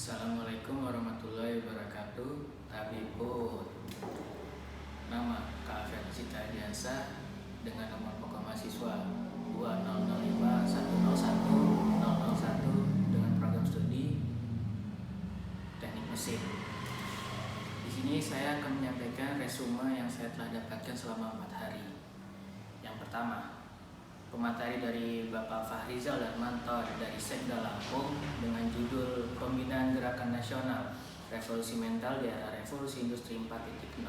Assalamualaikum warahmatullahi wabarakatuh. Tabipun. Nama Kak Ferdi Cahdiansa dengan nomor pokok mahasiswa 2005101001 dengan program studi Teknik Mesin. Di sini saya akan menyampaikan resume yang saya telah dapatkan selama 4 hari. Yang pertama, pemateri dari Bapak Fahrizal Darmanto dari Sekda Lampung dengan judul Pembinaan Gerakan Nasional Revolusi Mental di Era Revolusi Industri 4.0.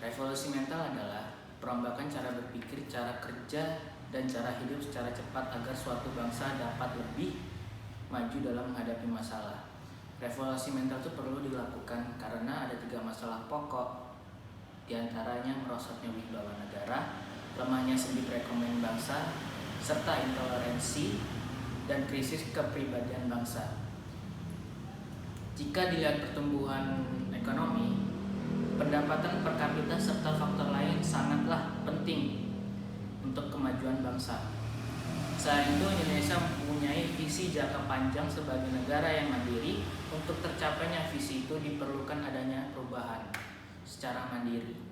Revolusi mental adalah perombakan cara berpikir, cara kerja, dan cara hidup secara cepat agar suatu bangsa dapat lebih maju dalam menghadapi masalah. Revolusi mental itu perlu dilakukan karena ada 3 masalah pokok, diantaranya merosotnya wibawa negara, lemahnya sendi perekonomian bangsa, serta intoleransi dan krisis kepribadian bangsa. Jika dilihat pertumbuhan ekonomi, pendapatan per kapita serta faktor lain sangatlah penting untuk kemajuan bangsa. Selain itu, Indonesia mempunyai visi jangka panjang sebagai negara yang mandiri. Untuk tercapainya visi itu diperlukan adanya perubahan secara mandiri.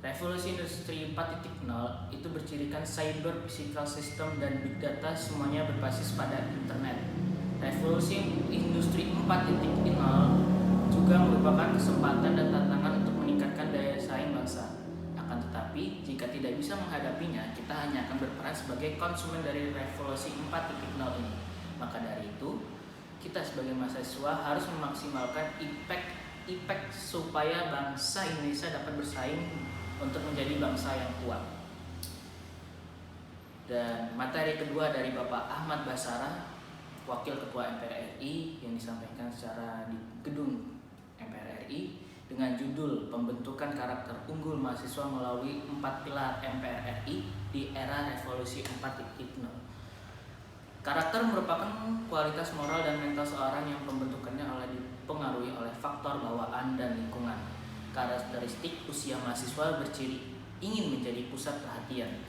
Revolusi Industri 4.0 itu bercirikan cyber, physical system, dan big data, semuanya berbasis pada internet. Revolusi Industri 4.0 juga merupakan kesempatan dan tantangan untuk meningkatkan daya saing bangsa. Akan tetapi, jika tidak bisa menghadapinya, kita hanya akan berperan sebagai konsumen dari revolusi 4.0 ini. Maka dari itu, kita sebagai mahasiswa harus memaksimalkan impact supaya bangsa Indonesia dapat bersaing untuk menjadi bangsa yang kuat. Dan materi kedua dari Bapak Ahmad Basarah, Wakil Ketua MPR RI, yang disampaikan secara di gedung MPR RI dengan judul Pembentukan Karakter Unggul Mahasiswa Melalui 4 Pilar MPR RI di Era Revolusi 4.0. Karakter merupakan kualitas moral dan mental seorang yang pembentukannya dipengaruhi oleh faktor bawaan dan lingkungan. Karakteristik usia mahasiswa berciri ingin menjadi pusat perhatian,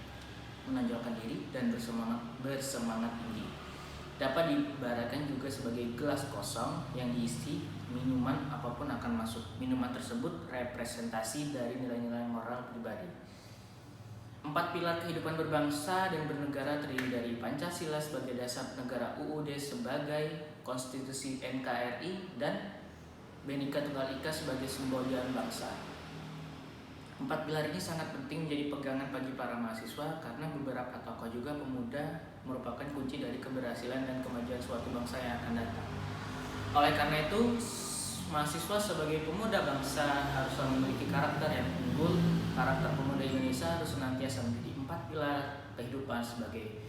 menonjolkan diri, dan bersemangat tinggi. Dapat diibaratkan juga sebagai gelas kosong yang diisi minuman apapun akan masuk. Minuman tersebut representasi dari nilai-nilai moral pribadi. 4 pilar kehidupan berbangsa dan bernegara terdiri dari Pancasila sebagai dasar negara, UUD sebagai konstitusi NKRI, dan Bhinneka Tunggal Ika sebagai simbol jalan bangsa. 4 pilar ini sangat penting menjadi pegangan bagi para mahasiswa karena beberapa tokoh juga pemuda merupakan kunci dari keberhasilan dan kemajuan suatu bangsa yang akan datang. Oleh karena itu, mahasiswa sebagai pemuda bangsa harus memiliki karakter yang unggul. Karakter pemuda Indonesia harus senantiasa menjadi 4 pilar kehidupan sebagai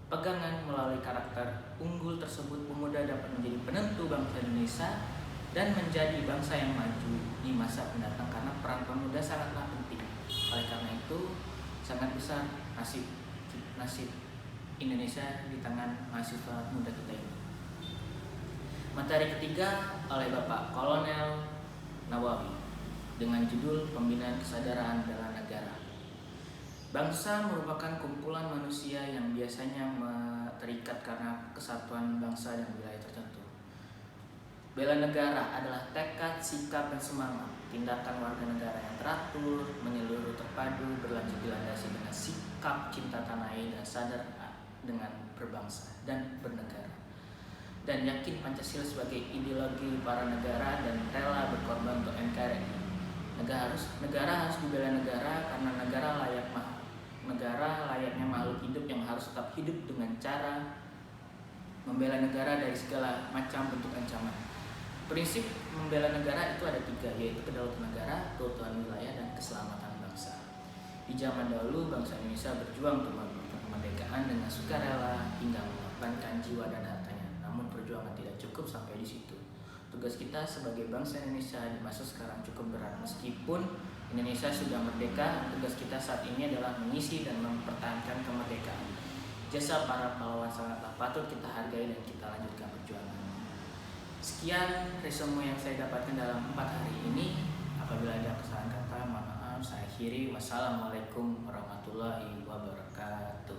pegangan. Melalui karakter unggul tersebut, pemuda dapat menjadi penentu bangsa Indonesia dan menjadi bangsa yang maju di masa mendatang karena peran pemuda sangatlah penting. Oleh karena itu, sangat besar nasib Indonesia di tangan mahasiswa muda kita ini. Materi ketiga oleh Bapak Kolonel Nawawi dengan judul Pembinaan Kesadaran Bela Negara. Bangsa merupakan kumpulan manusia yang biasanya terikat karena kesatuan bangsa dan wilayah tertentu. Bela negara adalah tekad, sikap, dan semangat tindakan warga negara yang teratur, menyeluruh, terpadu, berlanjut dilandasi dengan sikap cinta tanah air dan sadar dengan berbangsa dan bernegara, dan yakin Pancasila sebagai ideologi para negara dan rela berkorban untuk NKRI. Negara harus dibela negara karena negara layaknya makhluk hidup yang harus tetap hidup dengan cara membela negara dari segala macam bentuk ancaman. Prinsip membela negara itu ada 3, yaitu kedaulatan negara, keutuhan wilayah, dan keselamatan bangsa. Di zaman dahulu, bangsa Indonesia berjuang untuk kemerdekaan dengan sukarela hingga mengorbankan jiwa dan hartanya. Namun perjuangan tidak cukup sampai di situ. Tugas kita sebagai bangsa Indonesia di masa sekarang cukup berat. Meskipun Indonesia sudah merdeka, tugas kita saat ini adalah mengisi dan mempertahankan kemerdekaan. Jasa para pahlawan sangatlah patut kita hargai dan kita lanjutkan perjuangan. Sekian resume yang saya dapatkan dalam 4 hari ini. Apabila ada kesalahan kata, mohon maaf. Saya akhiri. Wassalamualaikum warahmatullahi wabarakatuh.